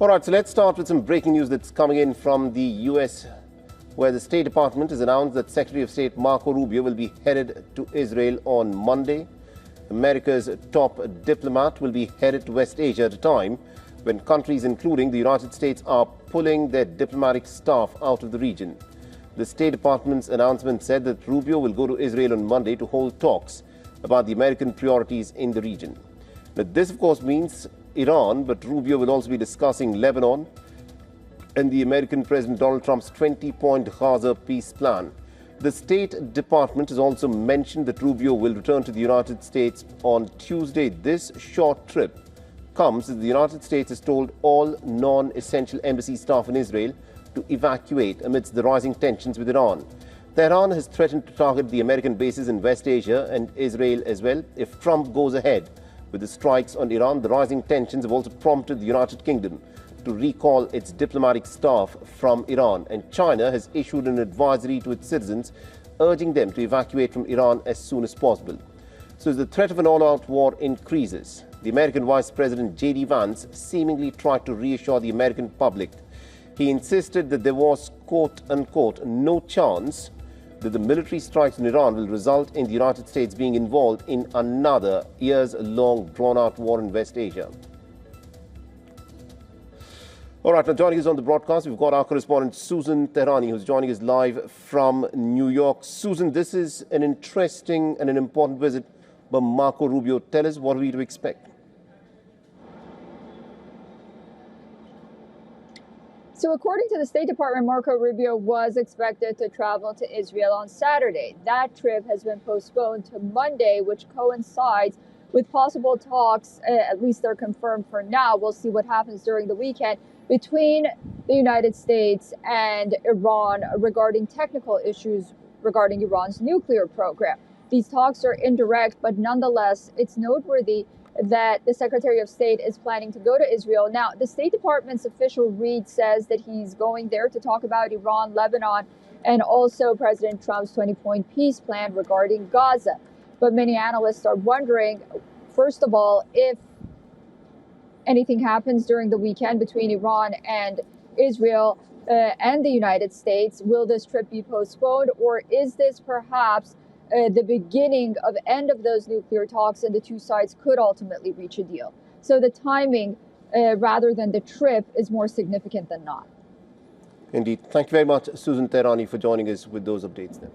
All right, so let's start with some breaking news that's coming in from the U.S., where the State Department has announced that Secretary of State Marco Rubio will be headed to Israel on Monday. America's top diplomat will be headed to West Asia at a time when countries including the United States are pulling their diplomatic staff out of the region. The State Department's announcement said that Rubio will go to Israel on Monday to hold talks about the American priorities in the region. Now, this, of course, means Iran, but Rubio will also be discussing Lebanon and the American President Donald Trump's 20-point Gaza peace plan. The State Department has also mentioned that Rubio will return to the United States on Tuesday. This short trip comes as the United States has told all non-essential embassy staff in Israel to evacuate amidst the rising tensions with Iran. Tehran has threatened to target the American bases in West Asia and Israel as well if Trump goes ahead with the strikes on Iran. The rising tensions have also prompted the United Kingdom to recall its diplomatic staff from Iran, and China has issued an advisory to its citizens urging them to evacuate from Iran as soon as possible. So as the threat of an all-out war increases, the American Vice President J.D. Vance seemingly tried to reassure the American public. He insisted that there was, quote-unquote, no chance that the military strikes in Iran will result in the United States being involved in another years-long drawn-out war in West Asia. All right, now joining us on the broadcast, we've got our correspondent Susan Tehrani, who's joining us live from New York. Susan, this is an interesting and an important visit by Marco Rubio. Tell us, what are we to expect? So according to the State Department, Marco Rubio was expected to travel to Israel on Saturday. That trip has been postponed to Monday, which coincides with possible talks, at least they're confirmed for now. We'll see what happens during the weekend, between the United States and Iran regarding technical issues regarding Iran's nuclear program. These talks are indirect, but nonetheless, it's noteworthy that the Secretary of State is planning to go to Israel. Now, the State Department's official read says that he's going there to talk about Iran, Lebanon, and also President Trump's 20-point peace plan regarding Gaza. But many analysts are wondering, first of all, if anything happens during the weekend between Iran and Israel and the United States, will this trip be postponed, or is this perhaps the beginning of end of those nuclear talks, and the two sides could ultimately reach a deal? So the timing, rather than the trip, is more significant than not. Indeed. Thank you very much, Susan Tehrani, for joining us with those updates then.